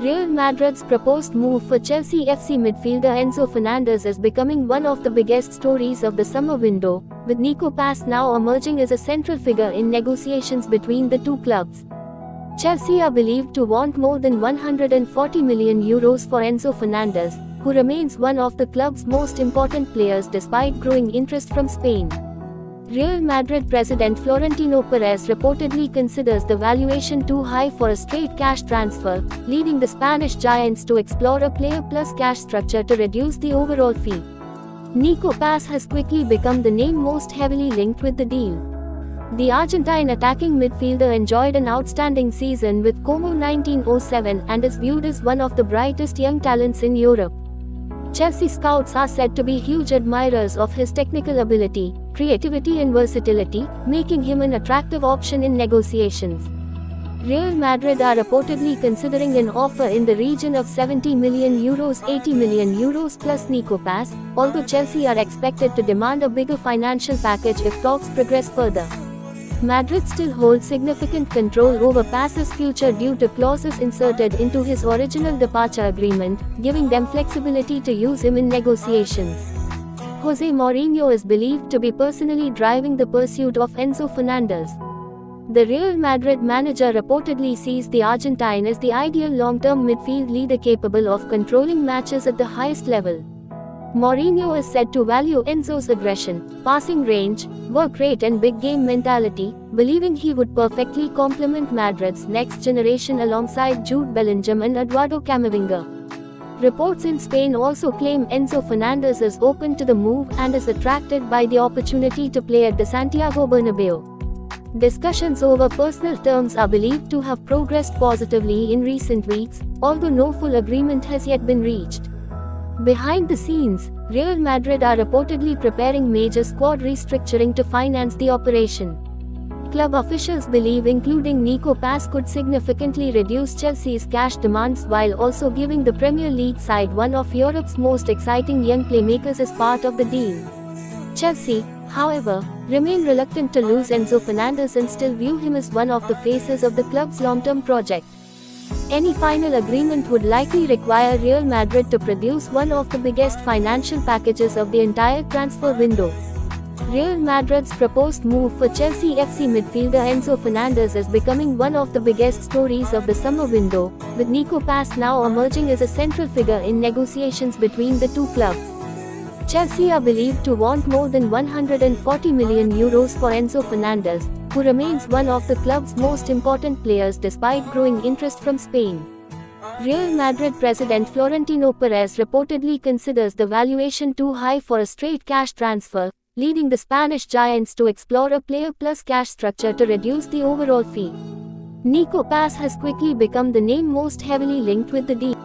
Real Madrid's proposed move for Chelsea FC midfielder Enzo Fernandez is becoming one of the biggest stories of the summer window, with Nico Paz now emerging as a central figure in negotiations between the two clubs. Chelsea are believed to want more than €140 million for Enzo Fernandez, who remains one of the club's most important players despite growing interest from Spain. Real Madrid president Florentino Perez reportedly considers the valuation too high for a straight cash transfer, leading the Spanish giants to explore a player plus cash structure to reduce the overall fee. Nico Paz has quickly become the name most heavily linked with the deal. The Argentine attacking midfielder enjoyed an outstanding season with Como 1907 and is viewed as one of the brightest young talents in Europe. Chelsea scouts are said to be huge admirers of his technical ability, creativity and versatility, making him an attractive option in negotiations. Real Madrid are reportedly considering an offer in the region of €70 million, €80 million plus Nico Paz, although Chelsea are expected to demand a bigger financial package if talks progress further. Madrid still holds significant control over Paz's future due to clauses inserted into his original departure agreement, giving them flexibility to use him in negotiations. Jose Mourinho is believed to be personally driving the pursuit of Enzo Fernandez. The Real Madrid manager reportedly sees the Argentine as the ideal long-term midfield leader capable of controlling matches at the highest level. Mourinho is said to value Enzo's aggression, passing range, work rate and big game mentality, believing he would perfectly complement Madrid's next generation alongside Jude Bellingham and Eduardo Camavinga. Reports in Spain also claim Enzo Fernandez is open to the move and is attracted by the opportunity to play at the Santiago Bernabeu. Discussions over personal terms are believed to have progressed positively in recent weeks, although no full agreement has yet been reached. Behind the scenes, Real Madrid are reportedly preparing major squad restructuring to finance the operation. Club officials believe including Nico Paz could significantly reduce Chelsea's cash demands while also giving the Premier League side one of Europe's most exciting young playmakers as part of the deal. Chelsea, however, remain reluctant to lose Enzo Fernandez and still view him as one of the faces of the club's long-term project. Any final agreement would likely require Real Madrid to produce one of the biggest financial packages of the entire transfer window. Real Madrid's proposed move for Chelsea FC midfielder Enzo Fernandez is becoming one of the biggest stories of the summer window, with Nico Paz now emerging as a central figure in negotiations between the two clubs. Chelsea are believed to want more than €140 million for Enzo Fernandez, who remains one of the club's most important players despite growing interest from Spain. Real Madrid president Florentino Perez reportedly considers the valuation too high for a straight cash transfer, leading the Spanish giants to explore a player plus cash structure to reduce the overall fee. Nico Paz has quickly become the name most heavily linked with the deal.